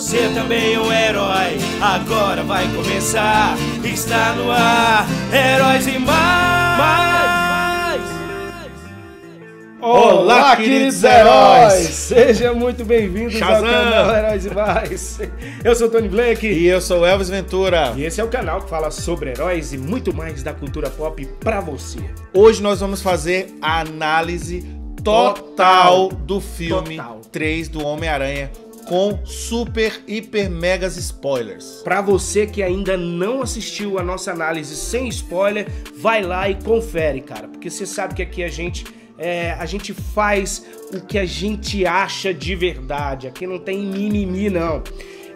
você também é um herói. Agora vai começar, está no ar, Heróis e Mais. Olá, queridos heróis! Sejam muito bem-vindos ao canal Heróis e Mais. Eu sou o Tony Blake. E eu sou o Elvis Ventura. E esse é o canal que fala sobre heróis e muito mais da cultura pop pra você. Hoje nós vamos fazer a análise total do filme 3 do Homem-Aranha, com super, hiper, megas spoilers. Pra você que ainda não assistiu a nossa análise sem spoiler, vai lá e confere, cara. Porque você sabe que aqui a gente faz o que a gente acha de verdade. Aqui não tem mimimi, não.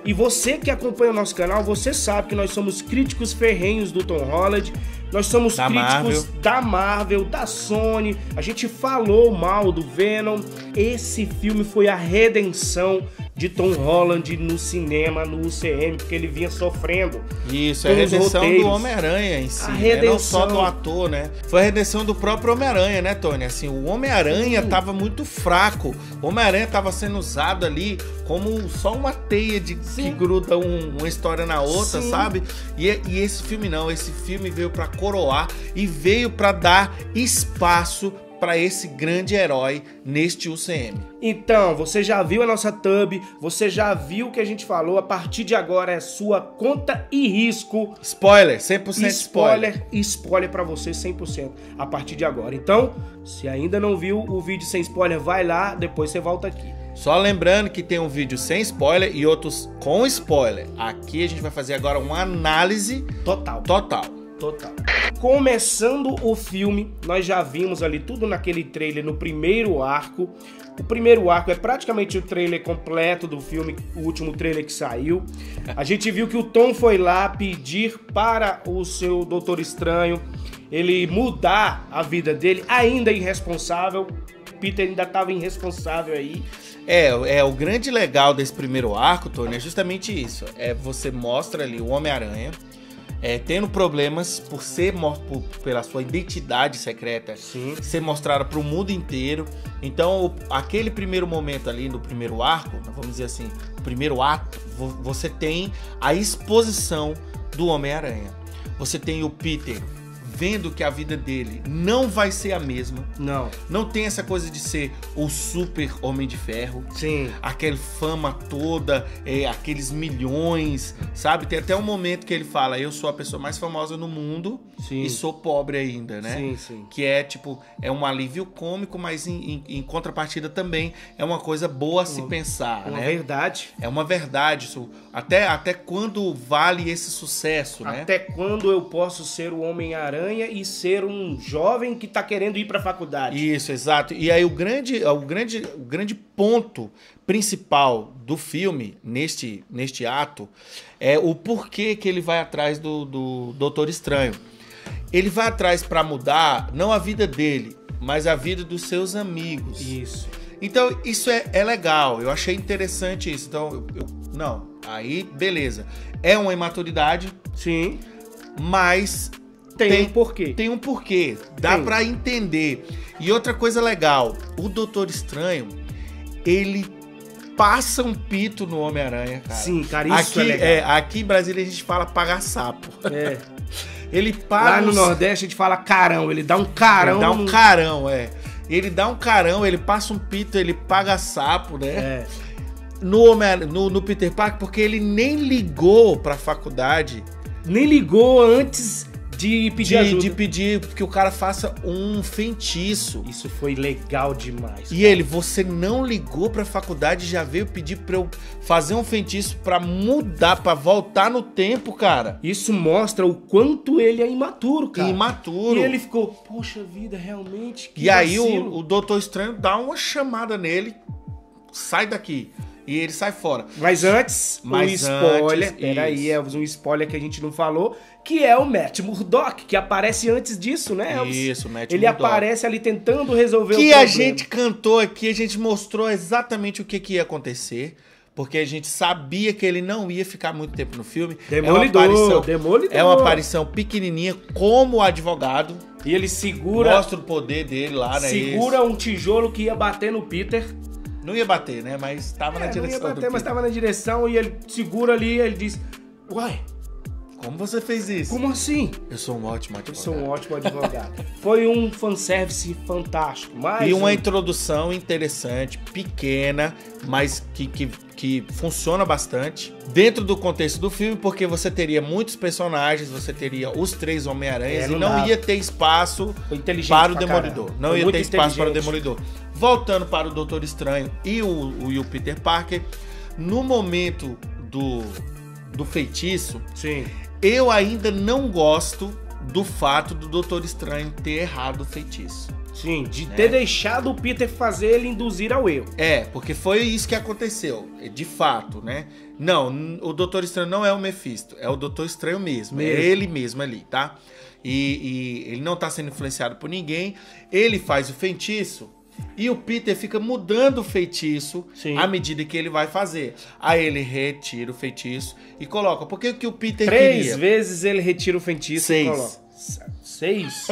E você que acompanha o nosso canal, você sabe que nós somos críticos ferrenhos do Tom Holland. Nós somos críticos da Marvel, da Sony. A gente falou mal do Venom. Esse filme foi a redenção de Tom Holland no cinema, no UCM, porque ele vinha sofrendo. Isso, é a redenção do Homem-Aranha em si, né? Não só do ator, né? Foi a redenção do próprio Homem-Aranha, né, Tony? Assim, o Homem-Aranha tava muito fraco. O Homem-Aranha tava sendo usado ali como só uma teia que gruda uma história na outra, sabe? E esse filme não, esse filme veio pra coroar e veio pra dar espaço para esse grande herói neste UCM. Então, você já viu a nossa thumb, você já viu o que a gente falou, a partir de agora é sua conta e risco. Spoiler, 100% spoiler. Spoiler para você 100% a partir de agora. Então, se ainda não viu o vídeo sem spoiler, vai lá, depois você volta aqui. Só lembrando que tem um vídeo sem spoiler e outros com spoiler. Aqui a gente vai fazer agora uma análise total. Começando o filme, nós já vimos ali tudo naquele trailer no primeiro arco. O primeiro arco é praticamente o trailer completo do filme, o último trailer que saiu. A gente viu que o Tom foi lá pedir para o seu Doutor Estranho ele mudar a vida dele, ainda irresponsável. Peter ainda estava irresponsável aí. O grande legal desse primeiro arco, Tony, é justamente isso. Você mostra ali o Homem-Aranha tendo problemas pela sua identidade secreta, ser mostrada para o mundo inteiro. Então, aquele primeiro momento ali no primeiro arco, vamos dizer assim, o primeiro ato, você tem a exposição do Homem-Aranha. Você tem o Peter vendo que a vida dele não vai ser a mesma. Não tem essa coisa de ser o super Homem de Ferro. Aquela fama toda, aqueles milhões, sabe? Tem até um momento que ele fala, eu sou a pessoa mais famosa no mundo e sou pobre ainda, né? Que é tipo, é um alívio cômico, mas em contrapartida também é uma coisa boa a se pensar, né? Verdade. É uma verdade. Isso, até quando vale esse sucesso, né? Até quando eu posso ser o Homem-Aranha e ser um jovem que tá querendo ir pra faculdade. Isso, exato. E aí o grande ponto principal do filme, neste ato, é o porquê que ele vai atrás do Doutor Estranho. Ele vai atrás pra mudar, não a vida dele, mas a vida dos seus amigos. Isso. Então, isso é legal. Eu achei interessante isso. Então, aí, beleza. É uma imaturidade. Mas tem um porquê. Tem um porquê. Dá pra entender. E outra coisa legal, o Doutor Estranho, ele passa um pito no Homem-Aranha, cara. Cara, isso aqui, é legal. Aqui em Brasília a gente fala pagar sapo. Ele paga. Lá no Nordeste a gente fala carão, ele dá um carão. Ele dá um carão, Ele dá um carão, ele passa um pito, ele paga sapo, né? No Peter Parker, porque ele nem ligou pra faculdade. Nem ligou antes de pedir ajuda. De pedir que o cara faça um feitiço. Isso foi legal demais. E ele, você não ligou pra faculdade e já veio pedir pra eu fazer um feitiço pra mudar, pra voltar no tempo, cara. Isso mostra o quanto ele é imaturo, cara. Imaturo. E ele ficou, poxa vida, realmente, que E aí o Doutor Estranho dá uma chamada nele, sai daqui. E ele sai fora. Mas antes, um spoiler. Peraí, Elvis, um spoiler que a gente não falou, que é o Matt Murdock, que aparece antes disso, né, Elvis? Isso, Matt Murdock. Ele aparece ali tentando resolver o problema. Que a gente cantou aqui, a gente mostrou exatamente o que ia acontecer. Porque a gente sabia que ele não ia ficar muito tempo no filme. Demolidor. É uma aparição pequenininha como advogado. E ele segura... Mostra o poder dele lá, né? Segura um tijolo que ia bater no Peter. Não ia bater, né? Mas tava na direção. Não ia bater, mas tava na direção e ele segura ali e ele diz: uai, como você fez isso? como assim? Eu sou um ótimo advogado. Eu sou um ótimo advogado. Foi um fanservice fantástico. E uma introdução interessante, pequena, mas que funciona bastante dentro do contexto do filme, porque você teria muitos personagens, você teria os 3 Homem-Aranhas e não ia ter espaço para o Demolidor. Não ia ter espaço para o Demolidor. Voltando para o Doutor Estranho e o Peter Parker, no momento do feitiço, sim, eu ainda não gosto do fato do Doutor Estranho ter errado o feitiço. Sim, de ter deixado o Peter fazer ele induzir ao erro. Porque foi isso que aconteceu, de fato, né? Não, o Doutor Estranho não é o Mephisto, é o Doutor Estranho mesmo. É ele mesmo ali, tá? E ele não tá sendo influenciado por ninguém, ele faz o feitiço e o Peter fica mudando o feitiço à medida que ele vai fazer. Aí ele retira o feitiço e coloca. Porque o que o Peter queria? 3 vezes ele retira o feitiço e coloca. 6?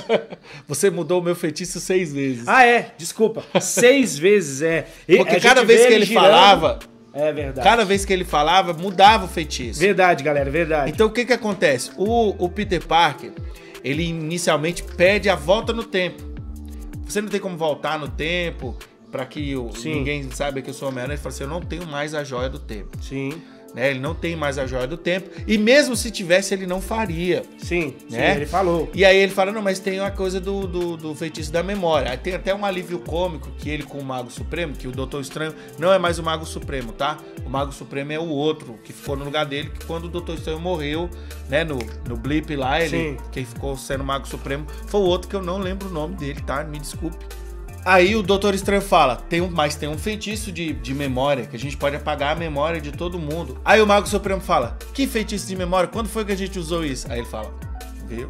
Você mudou o meu feitiço 6 vezes. Ah, desculpa. 6 vezes, Porque cada vez que ele falava... É verdade. Cada vez que ele falava, mudava o feitiço. Verdade, galera, verdade. Então o que acontece? O Peter Parker, ele inicialmente pede a volta no tempo. Você não tem como voltar no tempo pra que ninguém saiba que eu sou Homem-Aranha. Ele fala assim, eu não tenho mais a joia do tempo. Sim. Né? Ele não tem mais a joia do tempo. E mesmo se tivesse, ele não faria. Sim, né? Sim, ele falou. E aí ele fala, não, mas tem uma coisa do feitiço da memória. Aí tem até um alívio cômico que ele com o Mago Supremo, que o Doutor Estranho não é mais o Mago Supremo, tá? O Mago Supremo é o outro, que ficou no lugar dele, que quando o Doutor Estranho morreu, né, no blip lá, quem ficou sendo o Mago Supremo foi o outro que eu não lembro o nome dele, tá? Me desculpe. Aí o Doutor Estranho fala, tem um feitiço de memória, que a gente pode apagar a memória de todo mundo. Aí o Mago Supremo fala, que feitiço de memória? Quando foi que a gente usou isso? Aí ele fala, viu?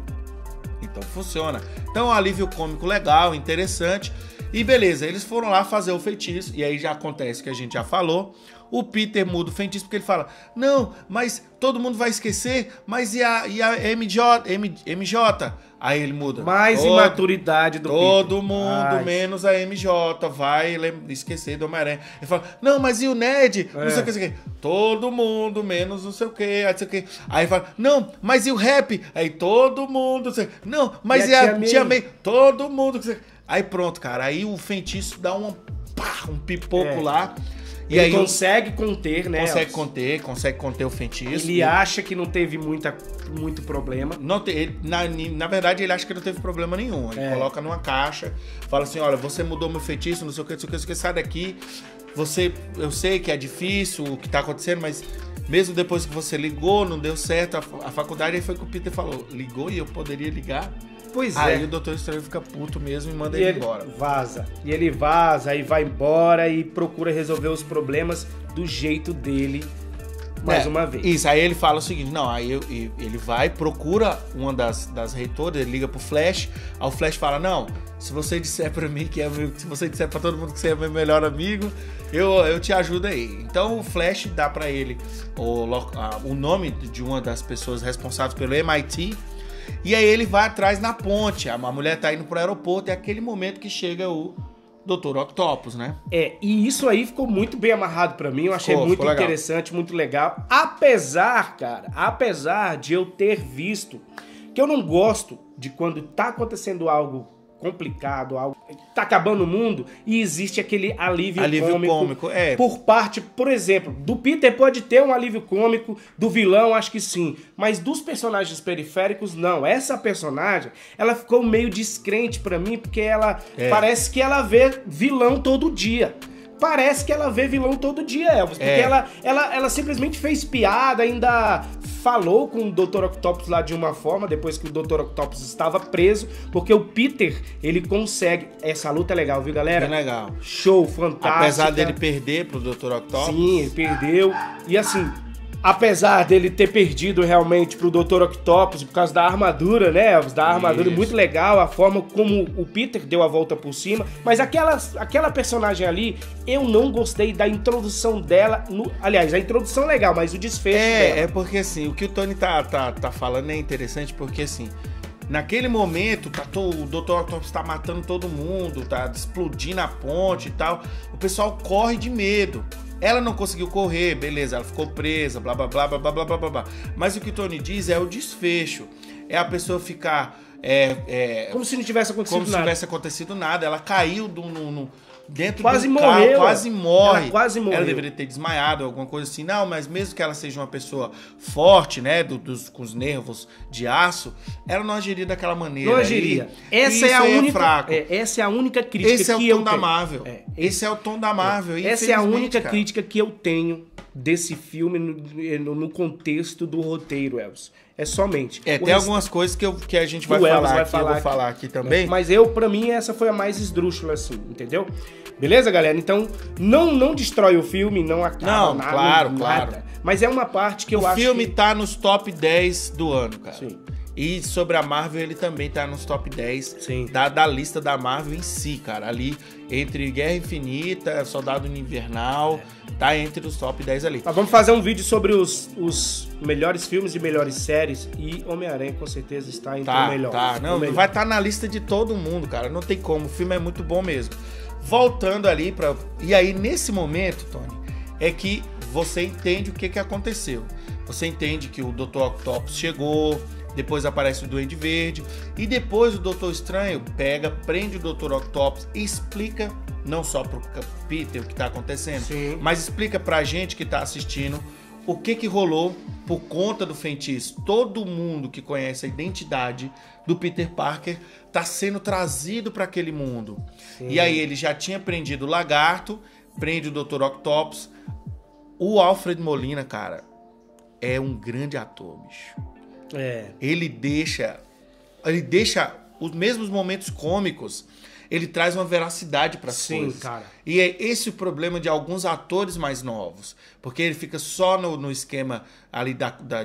Então funciona. Então é um alívio cômico legal, interessante. E beleza, eles foram lá fazer o feitiço, e aí já acontece o que a gente já falou. O Peter muda o feitiço porque ele fala, não, mas todo mundo vai esquecer, mas e a MJ? Aí ele muda. Mais imaturidade do Peter. Todo mundo, menos a MJ, vai esquecer do Homem-Aranha. Ele fala, não, mas e o Ned? Não sei o que. Todo mundo, menos não sei o que, não sei o que. Aí ele fala, não, mas e o Rap? Aí todo mundo, não, mas e a Tia May? Todo mundo. Aí pronto, cara, aí o feitiço dá um pipoco lá. E aí consegue conter, né? Consegue conter o feitiço. Ele acha que não teve muito problema. Não na verdade, ele acha que não teve problema nenhum. Ele coloca numa caixa, fala assim, olha, você mudou meu feitiço, não sei o que, sai daqui. Eu sei que é difícil o que tá acontecendo, mas mesmo depois que você ligou, não deu certo a faculdade, aí foi o que o Peter falou. Ligou e eu poderia ligar? Pois aí o Doutor Estranho fica puto mesmo e manda ele embora. Vaza. E ele vaza, aí vai embora e procura resolver os problemas do jeito dele mais uma vez. Isso, aí ele fala o seguinte, não, aí ele vai, procura uma das reitoras, ele liga pro Flash, aí o Flash fala, não, se você disser pra mim se você disser pra todo mundo que você é meu melhor amigo, eu te ajudo aí. Então o Flash dá pra ele o nome de uma das pessoas responsáveis pelo MIT, e aí ele vai atrás na ponte, a mulher tá indo pro aeroporto, é aquele momento que chega o Dr. Octopus, né? E isso aí ficou muito bem amarrado pra mim, eu achei muito interessante, muito legal. Apesar de eu ter visto, que eu não gosto de quando tá acontecendo algo complicado, algo tá acabando o mundo e existe aquele alívio cômico por parte, por exemplo, do Peter pode ter um alívio cômico, do vilão acho que sim, mas dos personagens periféricos não. Essa personagem, ela ficou meio descrente pra mim porque ela parece que ela vê vilão todo dia. Parece que ela vê vilão todo dia, Elvis. Porque ela simplesmente fez piada, ainda falou com o Dr. Octopus lá de uma forma, depois que o Dr. Octopus estava preso, porque o Peter, ele consegue... Essa luta é legal, viu, galera? É legal. Show, fantástico. Apesar dele perder pro Dr. Octopus. Sim, ele perdeu. E assim... Apesar dele ter perdido realmente pro Dr. Octopus por causa da armadura, né, Elvis? Da armadura, muito legal, a forma como o Peter deu a volta por cima. Mas aquela personagem ali, eu não gostei da introdução dela. Aliás, a introdução é legal, mas o desfecho dela. É porque assim, o que o Tony tá falando é interessante porque assim, Naquele momento, o Dr. Octopus tá matando todo mundo, tá explodindo a ponte e tal. O pessoal corre de medo. Ela não conseguiu correr, beleza, ela ficou presa, blá blá blá blá blá blá blá blá. Mas o que o Tony diz é o desfecho. É a pessoa ficar... como se não tivesse acontecido nada. Como se não tivesse acontecido nada. Ela caiu dentro quase do morreu, carro, quase morre. Ela quase morreu. Ela deveria ter desmaiado, alguma coisa assim. Não, mas mesmo que ela seja uma pessoa forte, né, com os nervos de aço, ela não agiria daquela maneira. Não agiria. Essa é a única crítica Esse é o que eu tom da tenho. Marvel. Esse é o tom da Marvel. Essa é a única crítica que eu tenho desse filme no contexto do roteiro, Elvis. É somente. Tem algumas coisas que a gente vai falar aqui, eu vou falar aqui também. Mas pra mim, essa foi a mais esdrúxula, assim, entendeu? Beleza, galera? Então, não destrói o filme, não acaba nada. Claro. Mas é uma parte que eu acho que... O filme tá nos top 10 do ano, cara. Sim. E sobre a Marvel, ele também tá nos top 10 Sim. Da lista da Marvel em si, cara. Ali, entre Guerra Infinita, Soldado Invernal, tá entre os top 10 ali. Mas vamos fazer um vídeo sobre os melhores filmes e melhores séries. E Homem-Aranha, com certeza, está entre o melhor. Vai estar na lista de todo mundo, cara. Não tem como. O filme é muito bom mesmo. Voltando ali pra... E aí, nesse momento, Tony, é que você entende o que aconteceu. Você entende que o Dr. Octopus chegou... Depois aparece o Duende Verde. E depois o Doutor Estranho prende o Dr. Octopus e explica, não só pro Peter o que tá acontecendo, Sim. mas explica pra gente que tá assistindo o que rolou por conta do feitiço. Todo mundo que conhece a identidade do Peter Parker tá sendo trazido para aquele mundo. Sim. E aí ele já tinha prendido o Lagarto, prende o Dr. Octopus. O Alfred Molina, cara, é um grande ator, bicho. Ele deixa os mesmos momentos cômicos, ele traz uma veracidade para as coisas. Cara. E é esse o problema de alguns atores mais novos, porque ele fica só no esquema ali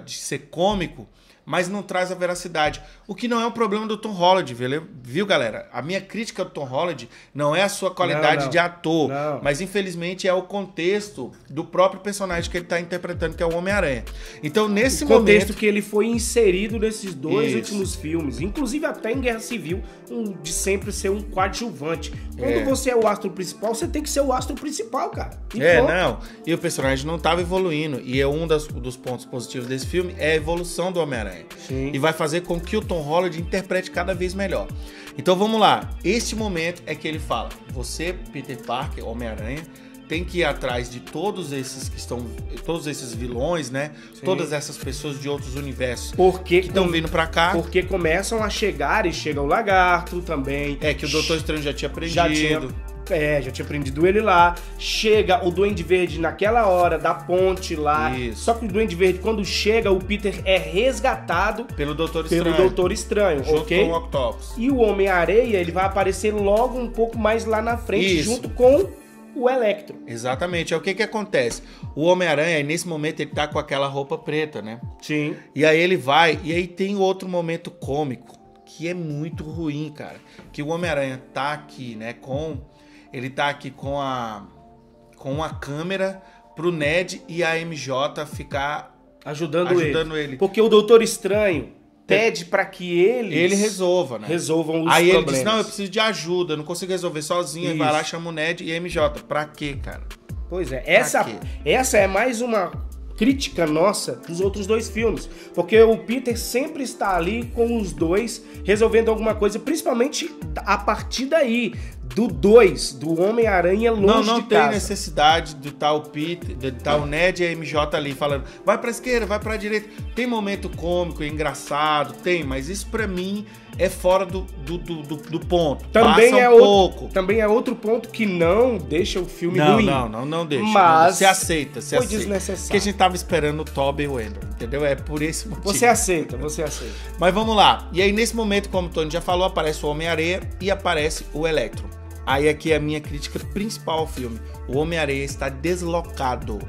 de ser cômico, mas não traz a veracidade. O que não é um problema do Tom Holland, viu, galera? A minha crítica do Tom Holland não é a sua qualidade de ator, mas infelizmente é o contexto do próprio personagem que ele está interpretando, que é o Homem-Aranha. Então, nesse momento... O contexto que ele foi inserido nesses dois últimos filmes, inclusive até em Guerra Civil, de sempre ser um coadjuvante. Quando você é o astro principal, você tem que ser o astro principal, cara. E o personagem não estava evoluindo. E um dos pontos positivos desse filme é a evolução do Homem-Aranha. Sim. E vai fazer com que o Tom Holland interprete cada vez melhor. Então vamos lá. Este momento é que ele fala: você, Peter Parker, Homem-Aranha, tem que ir atrás de todos esses vilões, né? Sim. Todas essas pessoas de outros universos que estão vindo pra cá. Porque começam a chegar e chega o Lagarto também. Que o Doutor Estranho já tinha prendido. Já tinha prendido ele lá. Chega o Duende Verde naquela hora da ponte lá. Isso. Só que o Duende Verde, quando chega, o Peter é resgatado pelo Doutor Estranho, junto com o Octopus. E o Homem-Areia, ele vai aparecer logo um pouco mais lá na frente, junto com o Electro. Exatamente. É o que acontece. O Homem-Aranha, nesse momento, ele tá com aquela roupa preta, né? Sim. E aí ele vai, e aí tem outro momento cômico, que é muito ruim, cara. Que o Homem-Aranha tá aqui, né, ele tá aqui com uma câmera pro Ned e a MJ ficar ajudando ele. Porque o Doutor Estranho pede pra que ele resolva, né? Resolvam os aí problemas. Ele diz: não, eu preciso de ajuda, eu não consigo resolver sozinho. Aí vai lá, chama o Ned e a MJ. Pra quê, cara? Pois é, essa é mais uma crítica nossa dos outros dois filmes, porque o Peter sempre está ali com os dois resolvendo alguma coisa, principalmente a partir daí do Homem-Aranha longe de casa. Não tem necessidade de estar o Peter, de estar o Ned e a MJ ali falando vai pra esquerda, vai pra direita. Tem momento cômico, engraçado, mas isso pra mim é fora do ponto. Também é outro ponto que não deixa o filme ruim. Não deixa. Mas você aceita. Foi desnecessário. Porque a gente tava esperando o Tobey e o Andrew, entendeu? É por esse motivo. Você aceita. Mas vamos lá. E aí, nesse momento, como o Tony já falou, aparece o Homem-Aranha e aparece o Electro. Aí aqui é a minha crítica principal ao filme. O Homem-Aranha está deslocado.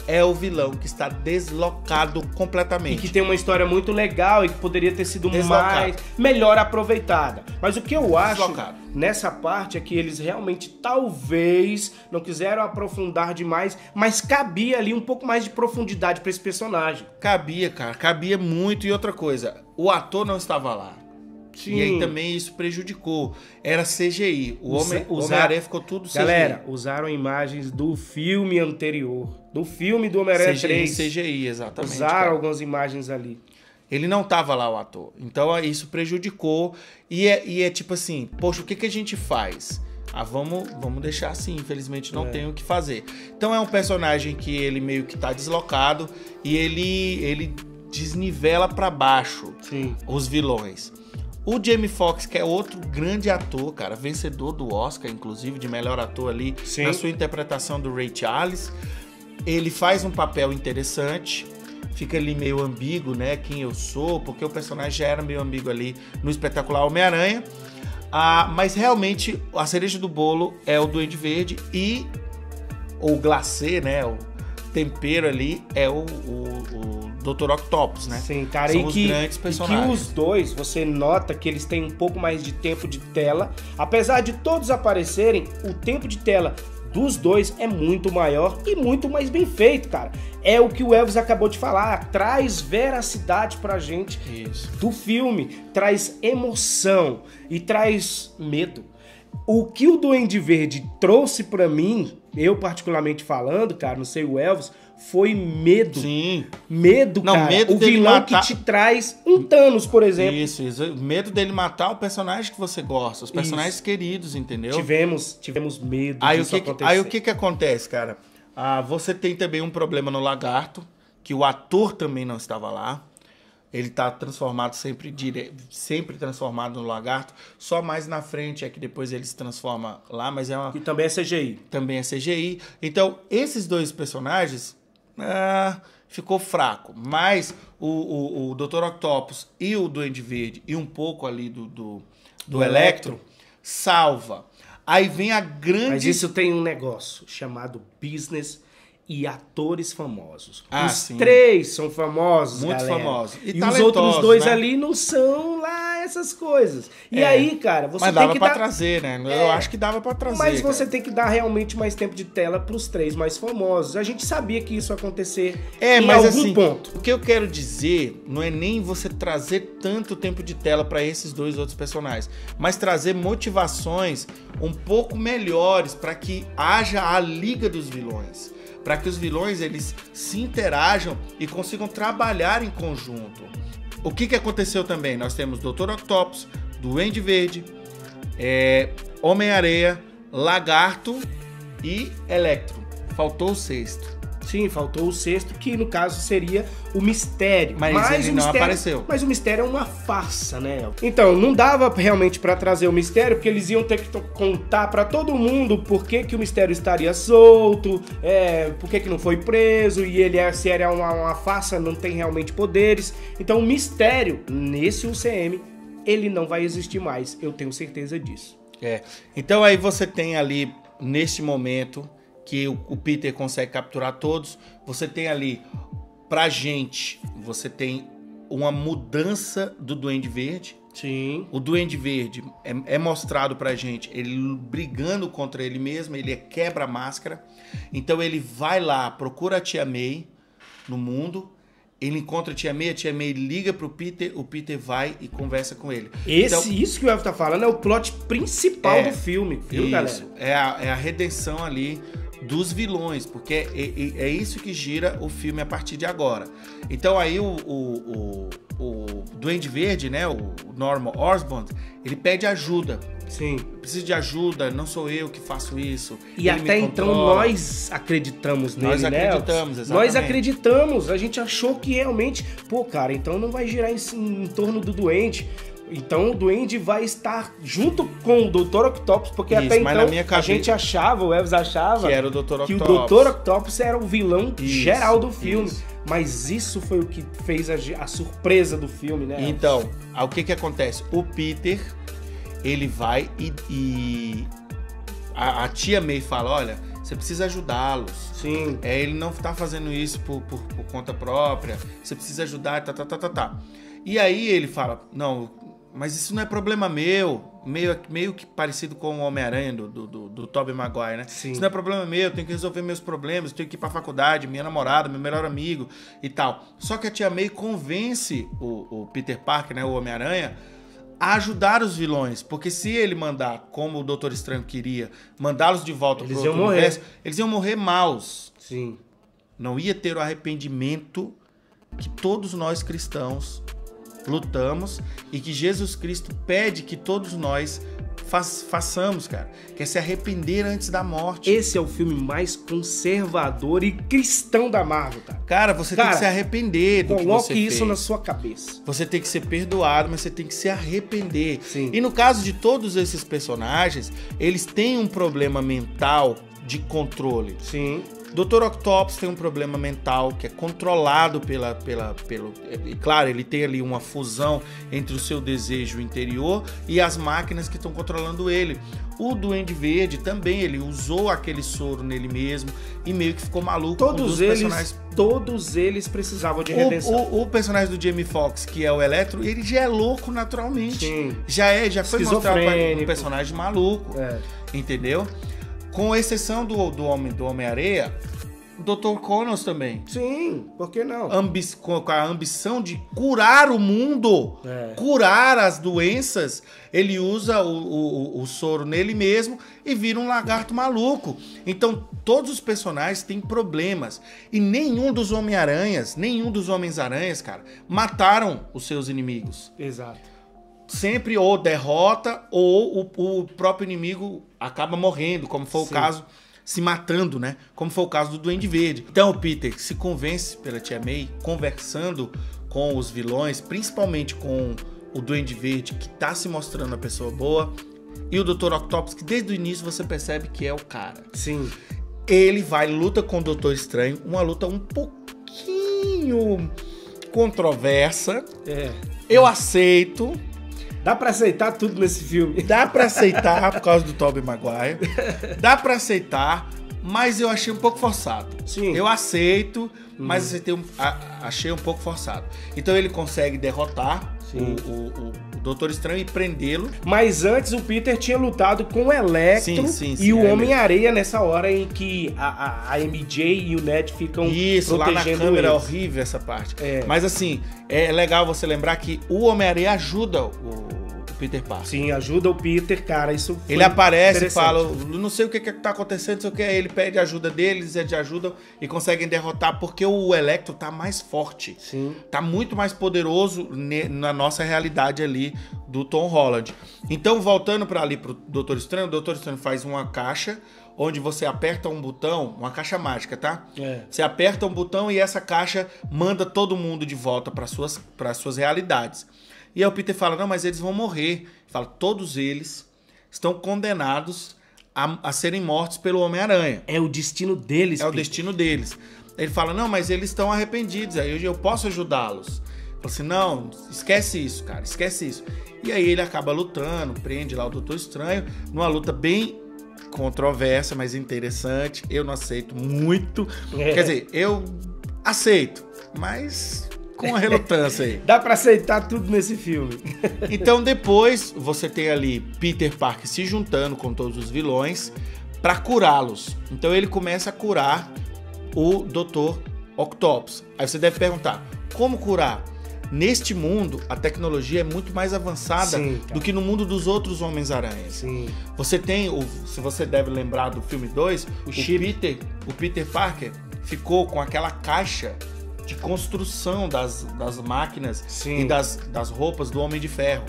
É o vilão que está deslocado completamente. E que tem uma história muito legal e que poderia ter sido melhor aproveitada. Mas o que eu acho nessa parte é que eles realmente talvez não quiseram aprofundar demais, mas cabia ali um pouco mais de profundidade para esse personagem. Cabia, cara. Cabia muito. E outra coisa, o ator não estava lá. Sim. E aí também isso prejudicou. Era CGI. O Homem-Aranha ficou tudo CGI. Galera, usaram imagens do filme anterior. Do filme do Homem-Aranha 3. CGI, exatamente. Usaram algumas imagens ali. Ele não tava lá, o ator. Então isso prejudicou. E é tipo assim, poxa, o que a gente faz? Vamos deixar assim, infelizmente não tem o que fazer. Então é um personagem que ele meio que tá deslocado e ele desnivela pra baixo os vilões. O Jamie Foxx, que é outro grande ator, cara, vencedor do Oscar, inclusive, de melhor ator ali, na sua interpretação do Ray Charles, ele faz um papel interessante, fica ali meio ambíguo, né, quem eu sou, porque o personagem já era meio ambíguo ali no Espetacular Homem-Aranha, mas realmente a cereja do bolo é o Duende Verde e o glacê, né, o tempero ali é o Dr. Octopus, né? Sim, cara, são os grandes personagens. E que os dois, você nota que eles têm um pouco mais de tempo de tela. Apesar de todos aparecerem, o tempo de tela dos dois é muito maior e muito mais bem feito, cara. É o que o Elvis acabou de falar, traz veracidade pra gente do filme, traz emoção e traz medo. O que o Duende Verde trouxe pra mim, eu particularmente falando, cara, não sei o Elvis, foi medo. Sim. Medo, não, cara. Medo o dele vilão matar... que te traz um Thanos, por exemplo. Isso. Medo dele matar o personagem que você gosta, os personagens queridos, entendeu? Tivemos medo disso acontecer. Aí o que acontece, cara? Você tem também um problema no Lagarto, que o ator também não estava lá. Ele tá transformado sempre transformado no Lagarto. Só mais na frente é que depois ele se transforma lá, mas é uma... E também é CGI. Também é CGI. Então, esses dois personagens ficou fraco. Mas o Dr. Octopus e o Duende Verde e um pouco ali do Electro salva. Aí vem a grande... Mas isso tem um negócio chamado business e atores famosos. Os três são famosos, muito galera. Famosos. E os outros dois, né, ali não são lá essas coisas. E aí, cara, você mas tem dava que pra dar... trazer, né? Eu acho que dava pra trazer. Mas você tem que dar realmente mais tempo de tela pros três mais famosos. A gente sabia que isso ia acontecer em mas algum assim, ponto. O que eu quero dizer não é nem você trazer tanto tempo de tela pra esses dois outros personagens, mas trazer motivações um pouco melhores pra que haja a liga dos vilões. Para que os vilões eles se interajam e consigam trabalhar em conjunto. O que aconteceu também? Nós temos Dr. Octopus, Duende Verde, Homem-Aranha, Lagarto e Electro. Faltou o sexto. Sim, faltou o sexto, que no caso seria o Mistério. Mas ele não apareceu. Mas o Mistério é uma farsa, né? Então, não dava realmente pra trazer o Mistério, porque eles iam ter que contar pra todo mundo por que o Mistério estaria solto, por que não foi preso, e se era uma farsa, não tem realmente poderes. Então, o Mistério, nesse UCM, ele não vai existir mais. Eu tenho certeza disso. Então, aí você tem ali, neste momento... que o Peter consegue capturar todos, você tem ali, pra gente, você tem uma mudança do Duende Verde. Sim. O Duende Verde é mostrado pra gente, ele brigando contra ele mesmo, ele quebra a máscara, então ele vai lá, procura a Tia May no mundo, ele encontra a Tia May liga pro Peter, o Peter vai e conversa com ele. Isso que o Elvis tá falando é o plot principal do filme, viu, galera? É a redenção ali dos vilões, porque é isso que gira o filme a partir de agora. Então aí o Duende Verde, né, o Norman Osborn, ele pede ajuda. Sim. Preciso de ajuda, não sou eu que faço isso. E até então nós acreditamos nele, nós acreditamos, né? exatamente. Nós acreditamos, a gente achou que realmente, cara, então não vai girar em torno do Duende. Então o Duende vai estar junto com o Dr. Octopus, porque até então a gente achava, o Elvis achava que era o Dr. Octopus. Que o Dr. Octopus era o vilão geral do filme. Mas isso foi o que fez a surpresa do filme, né? Então, o que acontece? O Peter, ele vai e a Tia May fala, olha, você precisa ajudá-los. Sim. Ele não tá fazendo isso por conta própria, você precisa ajudar, tá. E aí ele fala, não, mas isso não é problema meu, meio que parecido com o Homem-Aranha do Tobey Maguire, né? Sim. Isso não é problema meu, eu tenho que resolver meus problemas, eu tenho que ir pra faculdade, minha namorada, meu melhor amigo e tal. Só que a Tia May convence o Peter Parker, né, o Homem-Aranha, a ajudar os vilões. Porque se ele mandar, como o Doutor Estranho queria, mandá-los de volta pro outro universo, eles iam morrer maus. Sim. Não ia ter o arrependimento que todos nós cristãos lutamos e que Jesus Cristo pede que todos nós façamos, cara. Que é se arrepender antes da morte. Esse é o filme mais conservador e cristão da Marvel, cara. Cara, você tem que se arrepender do que você fez. Coloque isso na sua cabeça. Você tem que ser perdoado, mas você tem que se arrepender. Sim. E no caso de todos esses personagens, eles têm um problema mental de controle. Sim. Dr. Octopus tem um problema mental que é controlado pelo... E claro, ele tem ali uma fusão entre o seu desejo interior e as máquinas que estão controlando ele. O Duende Verde também, ele usou aquele soro nele mesmo e meio que ficou maluco. Todos eles precisavam de redenção. O personagem do Jamie Foxx, que é o Electro, ele já é louco naturalmente. Sim. Já foi mostrado um personagem maluco. Entendeu? Com exceção do Homem-Areia, o Dr. Connors também. Sim, por que não? Com a ambição de curar o mundo, curar as doenças, ele usa o soro nele mesmo e vira um lagarto maluco. Então, todos os personagens têm problemas. E nenhum dos Homem-Aranhas, nenhum dos Homens-Aranhas, cara, mataram os seus inimigos. Exato. Sempre ou derrota ou o próprio inimigo acaba morrendo, como foi o caso, se matando, né? Como foi o caso do Duende Verde. Então o Peter se convence pela Tia May, conversando com os vilões, principalmente com o Duende Verde, que tá se mostrando uma pessoa boa, e o Dr. Octopus, que desde o início você percebe que é o cara. Sim. Ele vai, luta com o Doutor Estranho, uma luta um pouquinho controversa. Eu aceito. Dá pra aceitar tudo nesse filme. Dá pra aceitar por causa do Tobey Maguire. Dá pra aceitar, mas eu achei um pouco forçado. Sim. Eu aceito, mas achei um pouco forçado. Então ele consegue derrotar o Doutor Estranho e prendê-lo. Mas antes o Peter tinha lutado com o Electro e o Homem-Areia nessa hora em que a MJ e o Ned ficam protegendo lá na câmera, é horrível essa parte. Mas assim, é legal você lembrar que o Homem-Areia ajuda o Peter Parker. Sim, ajuda o Peter, cara, isso foi ele aparece e fala, não sei o que tá acontecendo, não sei o que, ele pede ajuda deles, eles ajudam e conseguem derrotar, porque o Electro tá mais forte. Sim. Tá muito mais poderoso na nossa realidade ali do Tom Holland. Então, voltando para ali pro Doutor Estranho, o Doutor Estranho faz uma caixa onde você aperta um botão, uma caixa mágica, tá? Você aperta um botão e essa caixa manda todo mundo de volta para suas realidades. E aí o Peter fala, não, mas eles vão morrer. Fala, todos eles estão condenados a serem mortos pelo Homem-Aranha. É o destino deles, Peter. O destino deles. Ele fala, não, mas eles estão arrependidos, aí eu posso ajudá-los. Fala assim, não, esquece isso, cara, esquece isso. E aí ele acaba lutando, prende lá o Doutor Estranho, numa luta bem controversa, mas interessante. Eu não aceito muito. Quer dizer, eu aceito, mas com uma relutância aí. Dá pra aceitar tudo nesse filme. Então depois você tem ali Peter Parker se juntando com todos os vilões pra curá-los. Então ele começa a curar o Dr. Octopus. Aí você deve perguntar, como curar? Neste mundo, a tecnologia é muito mais avançada do que no mundo dos outros Homens-Aranhas. Você tem, se você deve lembrar do filme 2, o Peter Parker ficou com aquela caixa de construção das máquinas e das roupas do Homem de Ferro,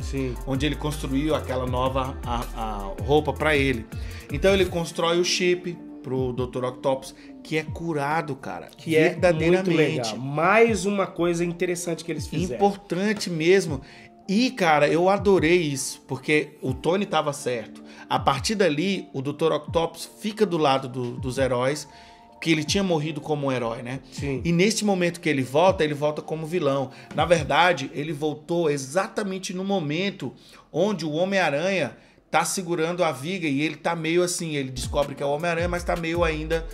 onde ele construiu aquela nova a roupa para ele. Então ele constrói o chip pro Dr. Octopus, que é curado, cara. Que verdadeiramente. É muito legal. Mais uma coisa interessante que eles fizeram. Importante mesmo. E, cara, eu adorei isso, porque o Tony tava certo. A partir dali, o Dr. Octopus fica do lado dos heróis, que ele tinha morrido como um herói, né? E neste momento que ele volta como vilão. Na verdade, ele voltou exatamente no momento onde o Homem-Aranha tá segurando a viga e ele tá meio assim, ele descobre que é o Homem-Aranha, mas tá meio ainda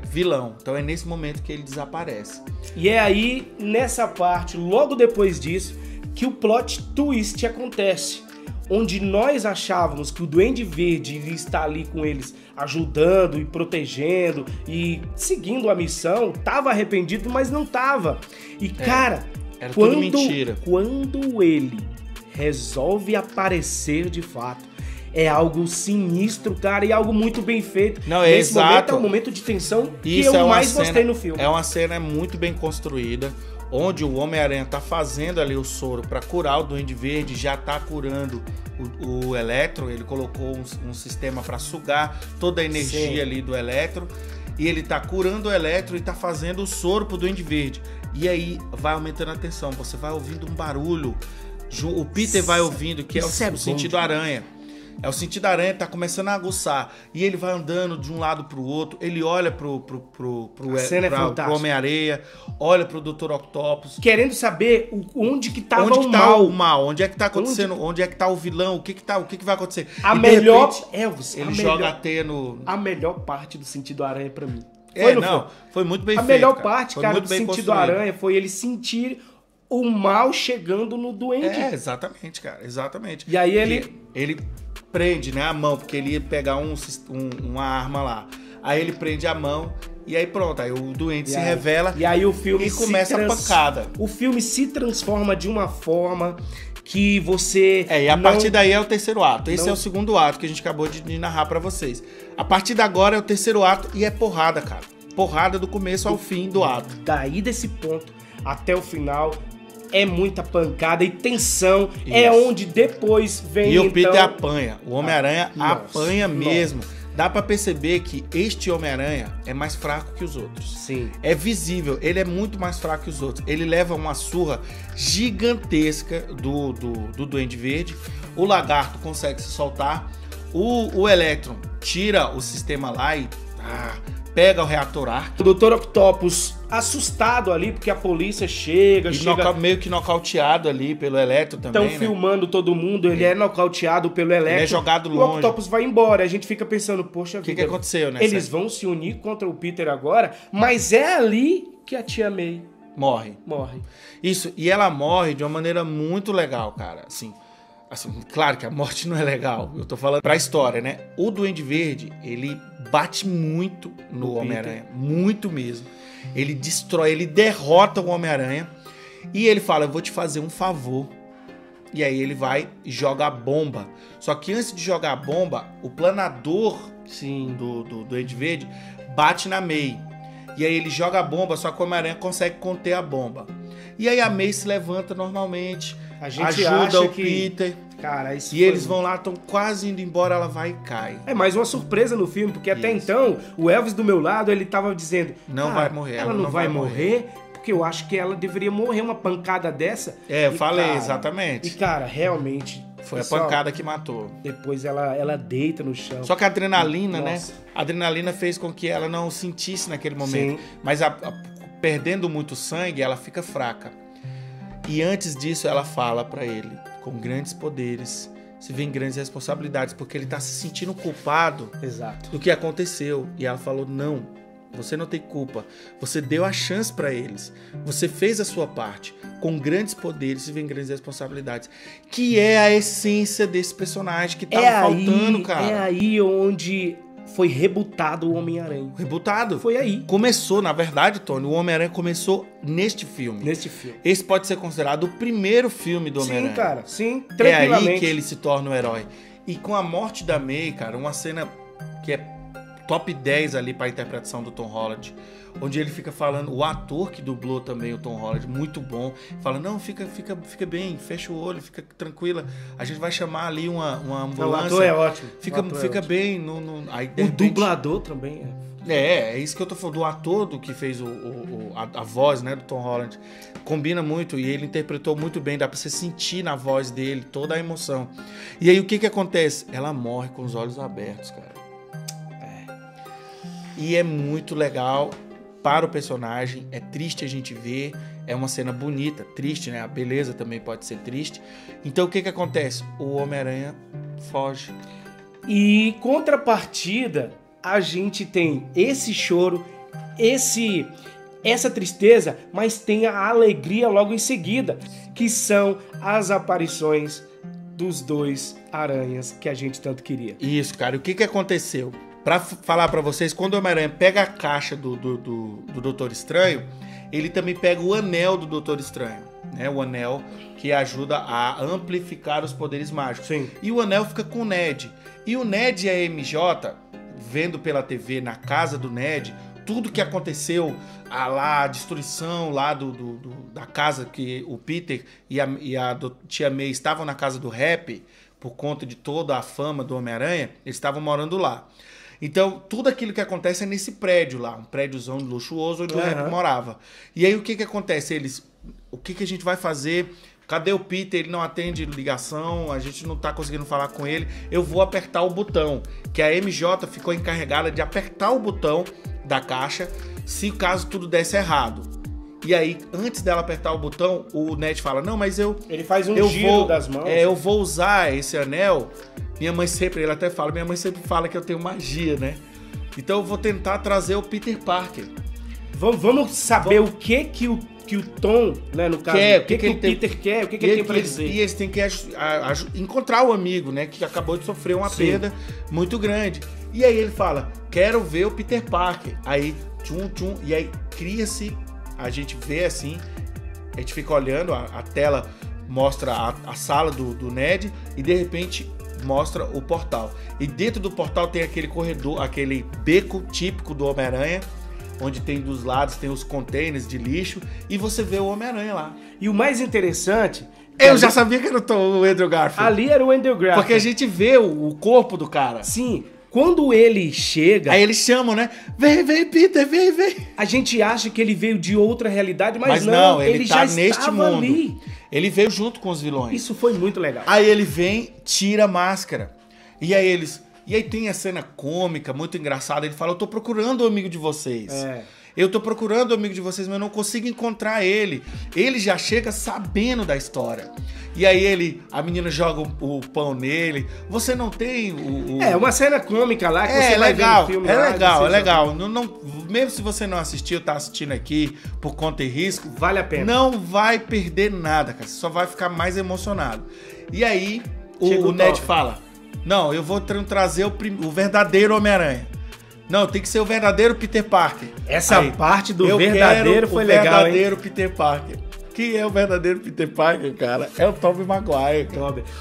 vilão. Então é nesse momento que ele desaparece. E é aí, nessa parte, logo depois disso, que o plot twist acontece. Onde nós achávamos que o Duende Verde iria estar ali com eles, ajudando e protegendo e seguindo a missão, tava arrependido, mas não tava. E cara, era tudo mentira. Quando ele resolve aparecer de fato. É algo sinistro, cara, e algo muito bem feito. Não, é exato. Momento é um momento de tensão que Isso eu mais gostei no filme. É uma cena muito bem construída, onde o Homem-Aranha tá fazendo ali o soro para curar o Duende Verde, já tá curando o Electro, ele colocou um sistema para sugar toda a energia ali do Electro, e ele tá curando o Electro e tá fazendo o soro pro Duende Verde. E aí vai aumentando a tensão, você vai ouvindo um barulho, o Peter vai ouvindo, que é o sentido aranha. É o sentido aranha, tá começando a aguçar. E ele vai andando de um lado pro outro. Ele olha pro Homem-Areia, olha pro Dr. Octopus. Querendo saber onde que tava o mal. Onde é que tá acontecendo? Onde é que tá o vilão? O que que vai acontecer? A melhor... Elvis, ele joga a teia no... A melhor parte do sentido aranha pra mim. Foi muito bem feito. A melhor parte, cara, do sentido aranha foi ele sentir o mal chegando no doente. Exatamente, cara. Exatamente. E aí ele prende, né, a mão, porque ele ia pegar uma arma lá. Aí ele prende a mão e aí pronto, aí o doente se revela e aí o filme começa a pancada. O filme se transforma de uma forma que você... E a partir daí é o terceiro ato. Esse é o segundo ato que a gente acabou de narrar pra vocês. A partir de agora é o terceiro ato e é porrada, cara. Porrada do começo ao fim do ato. Daí desse ponto até o final... É muita pancada e tensão. Isso. É onde depois vem, E o Peter apanha. O Homem-Aranha apanha mesmo. Dá pra perceber que este Homem-Aranha é mais fraco que os outros. Sim. É visível. Ele é muito mais fraco que os outros. Ele leva uma surra gigantesca do Duende Verde. O Lagarto consegue se soltar. O Electron tira o sistema lá e... pega o reator Arc. O Dr. Octopus assustado ali, porque a polícia chega... meio que nocauteado ali pelo Electro também, Estão filmando todo mundo, ele é nocauteado pelo Electro. Ele é jogado longe. O Octopus vai embora, a gente fica pensando, poxa vida... O que aconteceu, né? Eles vão se unir contra o Peter agora, mas é ali que a tia May... Morre. Isso, e ela morre de uma maneira muito legal, cara, assim, claro que a morte não é legal, eu tô falando pra história, né? O Duende Verde, ele bate muito no Homem-Aranha, muito mesmo. Ele destrói, ele derrota o Homem-Aranha e ele fala, eu vou te fazer um favor. E aí ele vai e joga a bomba. Só que antes de jogar a bomba, o planador do Duende Verde bate na May. E aí ele joga a bomba, só que o Homem-Aranha consegue conter a bomba. E aí a May se levanta normalmente, ajuda o Peter. Cara, e eles vão lá, estão quase indo embora, ela vai e cai. É mais uma surpresa no filme, porque até então, o Elvis do meu lado, ele tava dizendo... Não vai morrer. Ela não vai morrer, porque eu acho que ela deveria morrer uma pancada dessa. Eu falei, cara, exatamente. E, cara, realmente... Foi a pancada que matou. Depois ela deita no chão. Só que a adrenalina, né? A adrenalina fez com que ela não sentisse naquele momento. Sim. Mas perdendo muito sangue, ela fica fraca. E antes disso, ela fala pra ele... Com grandes poderes, se vem grandes responsabilidades, porque ele tá se sentindo culpado do que aconteceu. E ela falou, não, você não tem culpa. Você deu a chance para eles. Você fez a sua parte. Com grandes poderes, se vem grandes responsabilidades. Que é a essência desse personagem que tava faltando, cara. É aí onde... Foi rebutado o Homem-Aranha. Rebutado? Foi aí. Começou, na verdade, Tony, o Homem-Aranha começou neste filme. Esse pode ser considerado o primeiro filme do Homem-Aranha. Sim, cara. Sim, tranquilamente. É aí que ele se torna um herói. E com a morte da May, cara, uma cena que é top 10 ali pra interpretação do Tom Holland, onde ele fica falando, o ator que dublou também o Tom Holland, muito bom, fala, não, fica bem, fecha o olho, fica tranquila, a gente vai chamar ali uma ambulância. O ator é ótimo. Fica bem. Aí, o dublador também é isso que eu tô falando, do ator que fez a voz, né, do Tom Holland, combina muito e ele interpretou muito bem, dá pra você sentir na voz dele toda a emoção. E aí o que acontece? Ela morre com os olhos abertos, cara. E é muito legal para o personagem, é triste a gente ver, é uma cena bonita, triste, né? A beleza também pode ser triste. Então o que acontece? O Homem-Aranha foge. E contrapartida, a gente tem esse choro, essa tristeza, mas tem a alegria logo em seguida, que são as aparições dos dois aranhas que a gente tanto queria. Isso, cara. E o que aconteceu? Pra falar pra vocês, quando o Homem-Aranha pega a caixa do Doutor Estranho, ele também pega o anel do Doutor Estranho. né? O anel que ajuda a amplificar os poderes mágicos. Sim. E o anel fica com o Ned. E o Ned e a MJ, vendo pela TV na casa do Ned, tudo que aconteceu, a destruição lá da casa que o Peter e a tia May estavam na casa do Rap, por conta de toda a fama do Homem-Aranha, eles estavam morando lá. Então, tudo aquilo que acontece é nesse prédio lá, um prédiozão luxuoso onde o Rap morava. E aí, o que acontece? O que a gente vai fazer? Cadê o Peter? Ele não atende ligação, a gente não tá conseguindo falar com ele. Eu vou apertar o botão, que a MJ ficou encarregada de apertar o botão da caixa, se caso tudo desse errado. E aí, antes dela apertar o botão, o Ned fala, não, mas ele faz um giro das mãos. Eu vou usar esse anel. Ele até fala, minha mãe sempre fala que eu tenho magia, né? Então eu vou tentar trazer o Peter Parker. Vamos saber o que o Tom, né, no caso, quer, o que o Peter quer, o que ele tem pra dizer. E eles têm que encontrar o amigo, né, que acabou de sofrer uma perda muito grande. E aí ele fala, quero ver o Peter Parker. Aí, e aí cria-se, a gente vê assim, a gente fica olhando, a tela mostra a sala do Ned e de repente mostra o portal. E dentro do portal tem aquele corredor, aquele beco típico do Homem-Aranha, onde tem dos lados, tem os containers de lixo, e você vê o Homem-Aranha lá. E o mais interessante... Eu já sabia que era o Andrew Garfield. Ali era o Andrew Garfield. Porque a gente vê o corpo do cara. Sim. Quando ele chega... Aí eles chamam, né? Vem, Peter, vem. A gente acha que ele veio de outra realidade, mas não, ele tá já neste mundo. Ali. Ele veio junto com os vilões. Isso foi muito legal. Aí ele vem, tira a máscara. E aí tem a cena cômica, muito engraçada. Ele fala, eu tô procurando o amigo de vocês. Eu tô procurando o amigo de vocês, mas eu não consigo encontrar ele. Ele já chega sabendo da história. E aí a menina joga o pão nele. Você não tem o... uma cena cômica lá que você vai ver no filme. É legal. Mesmo se você não assistiu, tá assistindo aqui por conta e risco, vale a pena. Não vai perder nada, cara. Você só vai ficar mais emocionado. E aí o Ned fala, não, eu vou trazer o verdadeiro Homem-Aranha. Não, tem que ser o verdadeiro Peter Parker. Essa parte do verdadeiro foi legal, hein? O verdadeiro Peter Parker. Quem é o verdadeiro Peter Parker, cara? É o Tobey Maguire.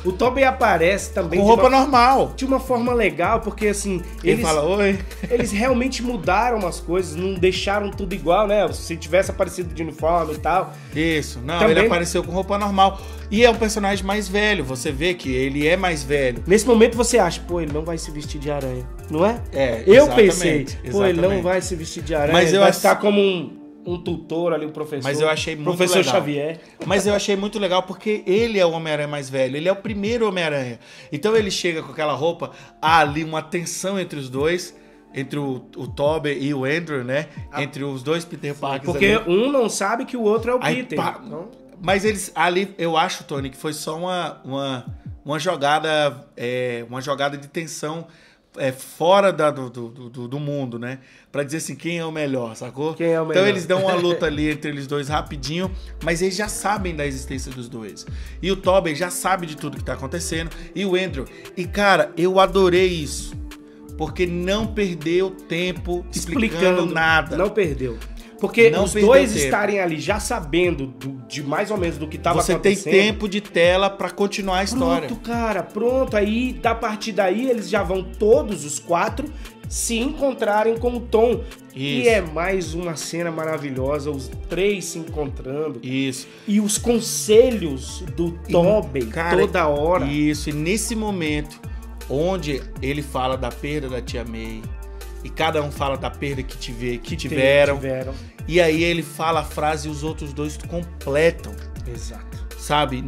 O Tobey aparece também com roupa normal. De uma forma legal, porque assim... Ele fala, oi. Eles realmente mudaram as coisas, não deixaram tudo igual, né? Se tivesse aparecido de uniforme e tal. Isso. Não, também... ele apareceu com roupa normal. E é um personagem mais velho. Você vê que ele é mais velho. Nesse momento você acha, pô, ele não vai se vestir de aranha. Não é? Eu pensei, pô, ele não vai se vestir de aranha. Mas ele vai ficar como um tutor ali, um professor. Mas eu achei muito professor legal. Xavier. Mas eu achei muito legal porque ele é o Homem-Aranha mais velho. Ele é o primeiro Homem-Aranha. Então ele chega com aquela roupa, há ali uma tensão entre os dois, entre o Tobey e o Andrew, né? Entre os dois Peter Parker. Porque ali. Um não sabe que o outro é o Peter. Mas eles ali, eu acho, Tony, que foi só uma jogada, uma jogada de tensão fora do mundo, né? Pra dizer assim, quem é o melhor, sacou? Quem é o melhor? Então eles dão uma luta ali entre eles dois rapidinho, mas eles já sabem da existência dos dois. E o Tobey já sabe de tudo que tá acontecendo, e o Andrew. E cara, eu adorei isso, porque não perdeu tempo explicando nada. Não perdeu. Porque os dois estarem ali já sabendo de mais ou menos do que estava acontecendo. Você tem tempo de tela pra continuar a história. Pronto, cara, pronto. Aí, a partir daí, eles já vão todos os 4 se encontrarem com o Tom. Isso. E é mais uma cena maravilhosa, os 3 se encontrando. Isso. E os conselhos do Tobey toda hora. Isso, e nesse momento, onde ele fala da perda da tia May, e cada um fala da perda que tiveram. E aí ele fala a frase e os outros dois completam. Exato. Sabe?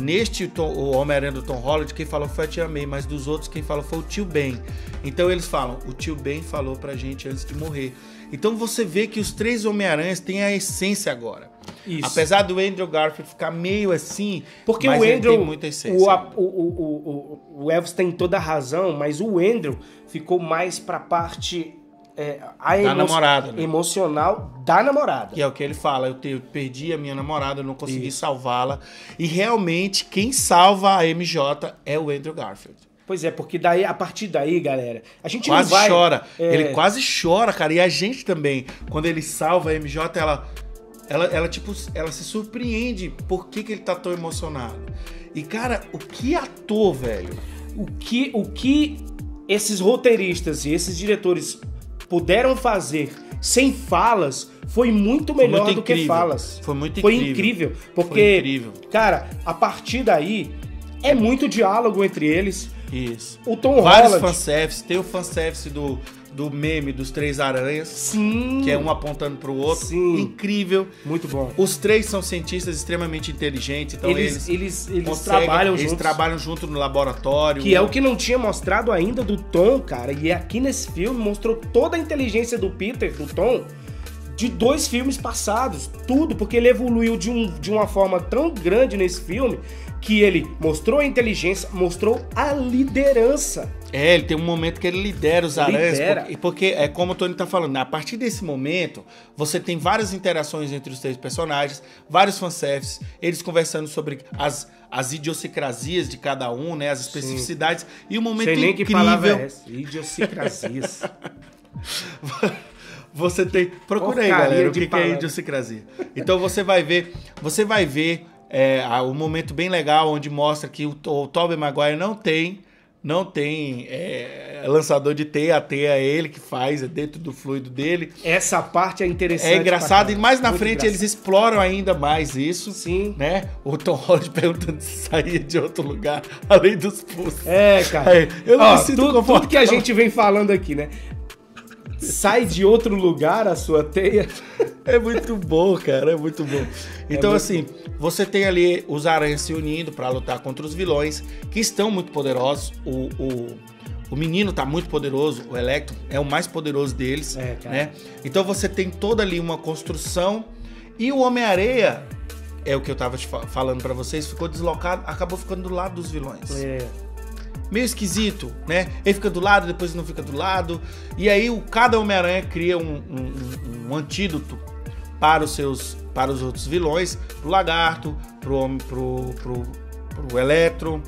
O Homem-Aranha do Tom Holland, quem falou foi a tia May, mas dos outros quem falou foi o tio Ben. Então eles falam, o tio Ben falou pra gente antes de morrer. Então você vê que os 3 Homem-Aranhas têm a essência agora. Isso. Apesar do Andrew Garfield ficar meio assim, porque mas o Andrew tem muita essência. O Elvis tem toda a razão, mas o Andrew ficou mais pra parte... da namorada, né? Emocional da namorada. Que é o que ele fala, eu perdi a minha namorada, eu não consegui salvá-la. E realmente, quem salva a MJ é o Andrew Garfield. Pois é, porque daí, a partir daí, galera, a gente quase não vai... chora. Ele quase chora, cara. E a gente também. Quando ele salva a MJ, ela... ela se surpreende por que ele tá tão emocionado. E, cara, o que ator, velho? O que esses roteiristas e esses diretores puderam fazer sem falas foi muito melhor do que falas. Foi muito incrível. Porque, cara, a partir daí é muito diálogo entre eles. Isso. O Tom Vários Holland... fanservice. Tem o fanservice do meme dos 3 aranhas. Sim. Que é um apontando pro outro. Sim. Incrível. Muito bom. Os 3 são cientistas extremamente inteligentes. Então eles trabalham juntos. Eles trabalham junto no laboratório. Que é o que não tinha mostrado ainda do Tom, cara. E aqui nesse filme mostrou toda a inteligência do Peter, do Tom, de 2 filmes passados. Tudo, porque ele evoluiu de uma forma tão grande nesse filme que ele mostrou a inteligência, mostrou a liderança. Ele tem um momento que ele lidera os aranhas. Porque é como o Tony tá falando, né? A partir desse momento, você tem várias interações entre os 3 personagens, vários fanservices, eles conversando sobre as idiosincrasias de cada um, né? As especificidades. Sim. E o momento incrível... Sei nem que palavra é essa. Idiosincrasias. Você tem... Procura aí, galera, o que é idiosincrasia. Então você vai ver o momento bem legal onde mostra que o Tobey Maguire não tem lançador de teia, a teia é ele que faz, é dentro do fluido dele. Essa parte é interessante. É engraçado, e mais na frente eles exploram ainda mais isso. Sim. Né? O Tom Holland perguntando se saía de outro lugar, além dos pulsos. Cara. Aí, eu não me sinto confortável. Tudo que a gente vem falando aqui, né? Sai de outro lugar a sua teia. É muito bom, cara, é muito bom. Então, assim, você tem ali os aranhas se unindo pra lutar contra os vilões, que estão muito poderosos. O menino tá muito poderoso, o Electro é o mais poderoso deles, né? Então você tem toda ali uma construção. E o Homem-Areia, é o que eu tava falando pra vocês, ficou deslocado, acabou ficando do lado dos vilões. Meio esquisito, né? Ele fica do lado, depois não fica do lado. E aí cada Homem-Aranha cria um antídoto para os outros vilões, pro Lagarto, pro Electro.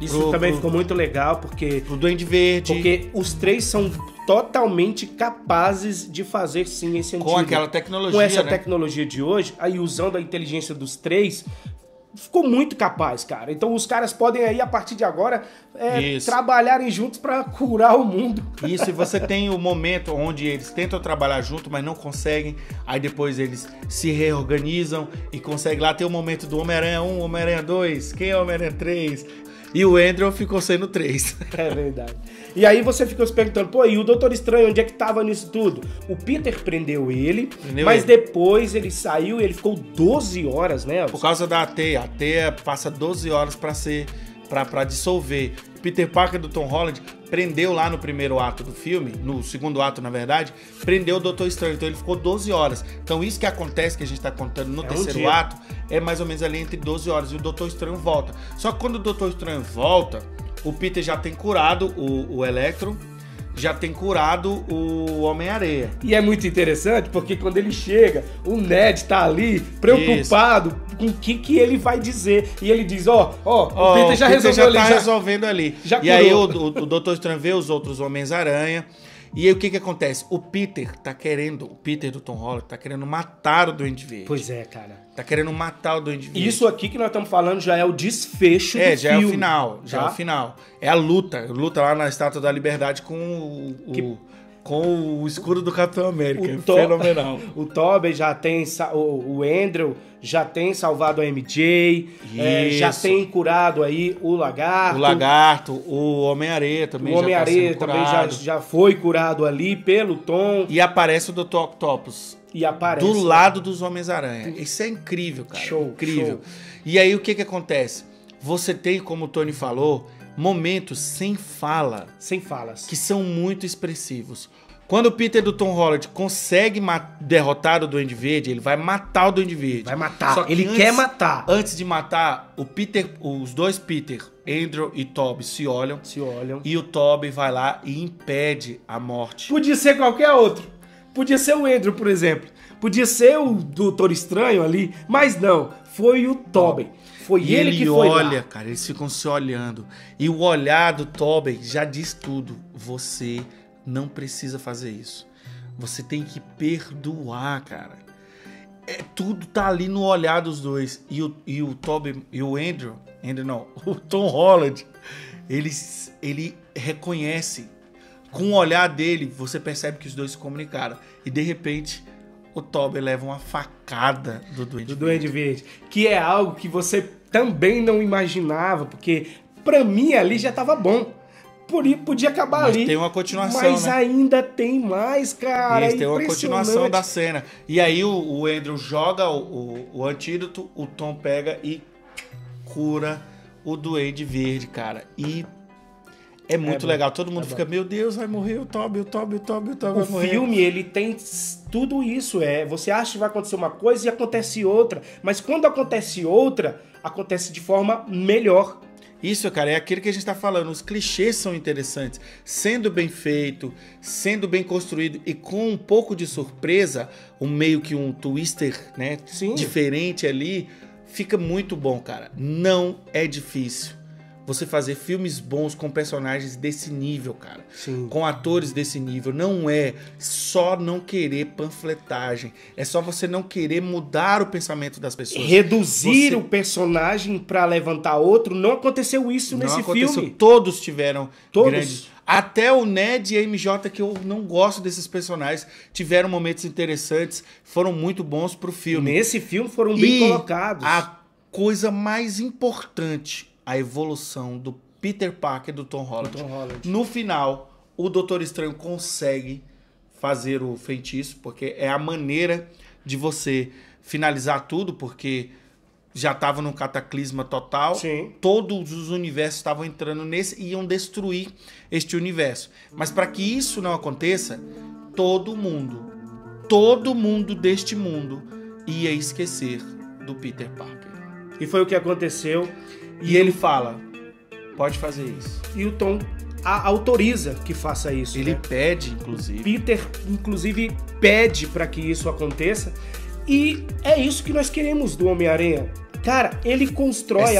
Isso também ficou muito legal, porque... Pro Duende Verde. Porque os 3 são totalmente capazes de fazer, sim, esse antídoto. Com aquela tecnologia, com essa tecnologia de hoje, aí usando a inteligência dos 3... Ficou muito capaz, cara. Então os caras podem aí, a partir de agora, trabalharem juntos pra curar o mundo. Isso, e você tem o momento onde eles tentam trabalhar junto, mas não conseguem. Aí depois eles se reorganizam e conseguem lá ter o momento do Homem-Aranha 1, Homem-Aranha 2, quem é o Homem-Aranha 3? E o Andrew ficou sendo 3. É verdade. E aí você ficou se perguntando, pô, e o Doutor Estranho, onde é que tava nisso tudo? O Peter prendeu ele, mas depois ele saiu e ele ficou 12 horas, né? Por causa da teia. A teia passa 12 horas pra dissolver. Peter Parker do Tom Holland prendeu lá no primeiro ato do filme, no segundo ato, na verdade, prendeu o Doutor Estranho. Então ele ficou 12 horas. Então isso que acontece, que a gente tá contando no terceiro ato, é mais ou menos ali entre 12 horas. E o Doutor Estranho volta. Só que quando o Doutor Estranho volta, o Peter já tem curado o Electro, já tem curado o Homem-Areia. E é muito interessante, porque quando ele chega, o Ned tá ali, preocupado com o que ele vai dizer. E ele diz, o Peter já resolveu ali. Já tá resolvendo ali. Já e aí o Doutor Estranho vê os outros Homens-Aranha. E aí o que acontece? O Peter do Tom Holland tá querendo matar o Duende Verde. Pois é, cara. Tá querendo matar o Duende Verde. Isso aqui que nós estamos falando já é o desfecho do filme. Já é o final. Já é o final. É a luta lá na Estátua da Liberdade com o escudo do Capitão América. Fenomenal. O Tobey já tem... O Andrew já tem salvado a MJ. Já tem curado aí o Lagarto. O Lagarto. O Homem-Areia também já tá sendo curado. O Homem-Areia também já foi curado ali pelo Tom. E aparece o Dr. Octopus. E aparece. Do lado dos Homens-Aranha. Isso é incrível, cara. Show. Incrível. E aí o que acontece? Você tem, como o Tony falou, momentos sem fala. Sem falas. Que são muito expressivos. Quando o Peter do Tom Holland consegue derrotar o Duende Verde, ele vai matar o Duende Verde. Vai matar. Ele quer matar. Antes de matar, os dois Peter, Andrew e Tobey, se olham. E o Tobey vai lá e impede a morte. Podia ser qualquer outro. Podia ser o Andrew, por exemplo. Podia ser o Doutor Estranho ali. Mas não. Foi o Tobey. Foi ele que foi lá. Olha, cara, eles ficam se olhando. E o olhar do Tobey já diz tudo. Você não precisa fazer isso. Você tem que perdoar, cara. tudo tá ali no olhar dos dois. E o Tobey e o o Tom Holland, ele reconhece, com o olhar dele, você percebe que os dois se comunicaram. E de repente, o Tobey leva uma facada do Duende Verde. Que é algo que você também não imaginava, porque pra mim ali já tava bom. Podia acabar mas ali. Tem uma continuação, mas né? ainda tem mais, cara. Tem uma continuação da cena. E aí o Andrew joga o antídoto, o Tom pega e cura o Duende Verde, cara. E é muito legal. Todo mundo fica, meu Deus, vai morrer o Tobey vai morrer. O filme, ele tem tudo isso. Você acha que vai acontecer uma coisa e acontece outra. Mas quando acontece outra, acontece de forma melhor. Isso, cara, é aquilo que a gente tá falando. Os clichês são interessantes. Sendo bem feito, sendo bem construído e com um pouco de surpresa, meio que um twister, né? Sim. Diferente ali, fica muito bom, cara. Não é difícil você fazer filmes bons com personagens desse nível, cara. Sim. Com atores desse nível. Não é só não querer panfletagem. É só você não querer mudar o pensamento das pessoas. Reduzir o personagem pra levantar outro. Não aconteceu isso nesse filme. Todos tiveram grandes... Até o Ned e a MJ, que eu não gosto desses personagens, tiveram momentos interessantes, foram muito bons pro filme. Nesse filme foram bem colocados. A coisa mais importante, a evolução do Peter Parker e do Tom Holland. No final, o Doutor Estranho consegue fazer o feitiço, porque é a maneira de você finalizar tudo, porque já estava num cataclisma total. Sim. Todos os universos estavam entrando nesse e iam destruir este universo. Mas para que isso não aconteça, todo mundo deste mundo ia esquecer do Peter Parker. E foi o que aconteceu. E ele fala, pode fazer isso. E o Tom autoriza que faça isso. Ele pede, inclusive. Peter, inclusive, pede para que isso aconteça. E é isso que nós queremos do Homem-Aranha. Cara, ele constrói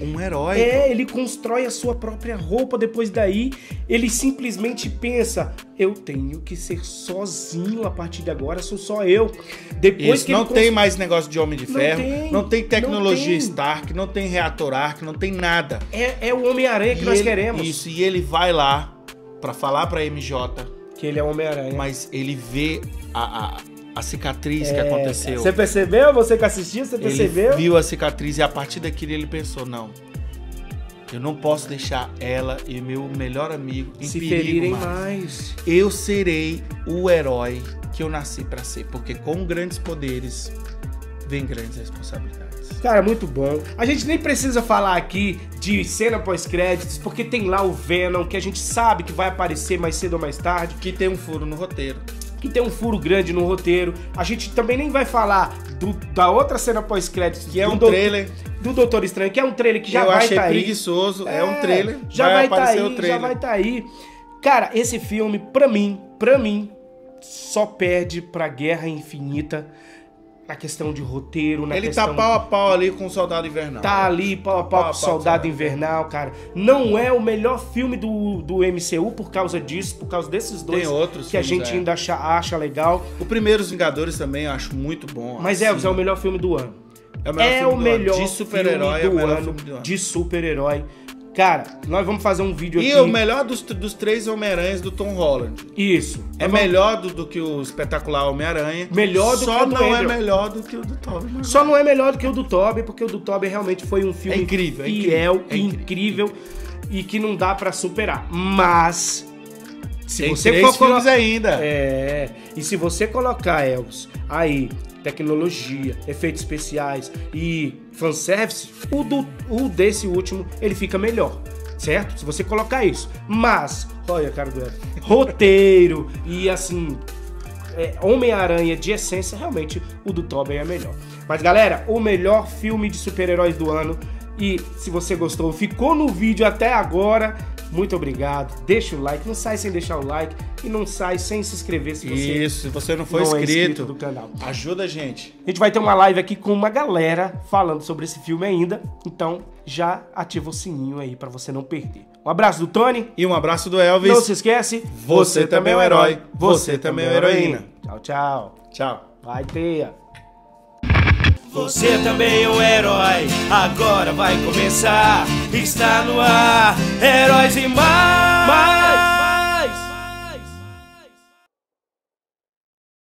um herói. Ele constrói a sua própria roupa. Depois daí, ele simplesmente pensa, eu tenho que ser sozinho a partir de agora, sou só eu. Depois que não tem mais negócio de Homem de Ferro, não tem tecnologia não tem. Stark, não tem reator Arc, não tem nada. É o Homem-Aranha que nós queremos. Isso, e ele vai lá pra falar pra MJ que ele é o Homem-Aranha. Mas ele vê a cicatriz que aconteceu. Você percebeu? Você que assistiu, você percebeu? Ele viu a cicatriz e a partir daquilo ele pensou, não, eu não posso deixar ela e meu melhor amigo em se perigo ferirem mais. Eu serei o herói que eu nasci pra ser, porque com grandes poderes vem grandes responsabilidades. Cara, muito bom. A gente nem precisa falar aqui de cena pós-créditos, porque tem lá o Venom, que a gente sabe que vai aparecer mais cedo ou mais tarde. Que tem um furo no roteiro. Que tem um furo grande no roteiro. A gente também nem vai falar da outra cena pós-créditos, que é um trailer do Doutor Estranho, que é um trailer que já vai estar aí. Eu achei preguiçoso, é um trailer, já vai estar aí, já vai estar aí. Cara, esse filme, pra mim, só perde pra Guerra Infinita na questão de roteiro, na questão... Ele tá pau a pau ali com o Soldado Invernal. Tá ali pau a pau com o Soldado Invernal, cara. Não é o melhor filme do MCU por causa disso, por causa desses dois. Tem outros que a gente ainda acha legal. O primeiro Os Vingadores também eu acho muito bom. Mas assim. é o melhor filme do ano. É o melhor filme de super-herói do ano. De super-herói. Cara, nós vamos fazer um vídeo aqui... E o melhor dos três Homem-Aranhas do Tom Holland. Isso. É melhor do que o espetacular Homem-Aranha. Melhor do que o do Só não Andrew. é melhor do que o do Tobey. Só não é melhor do que o do Tobey, porque o do Tobey realmente foi um filme incrível, incrível e que não dá pra superar. Mas... se tem você 3 filmes ainda. E se você colocar, Elvis, aí... tecnologia, efeitos especiais e fanservice, o desse último, ele fica melhor, certo? Se você colocar isso. Mas, olha, cara, roteiro e assim, Homem-Aranha de essência, realmente o do Tobey é melhor. Mas, galera, o melhor filme de super-heróis do ano. E se você gostou, ficou no vídeo até agora, muito obrigado. Deixa o like, não sai sem deixar o like e não sai sem se inscrever se você não for inscrito do canal. Ajuda a gente. A gente vai ter uma live aqui com uma galera falando sobre esse filme ainda, então já ativa o sininho aí pra você não perder. Um abraço do Tony e um abraço do Elvis. Não se esquece, você também é um herói, você também é uma heroína. Tchau, tchau. Tchau. Vai, teia. Você também é um herói, agora vai começar. Está no ar, Heróis e Mais.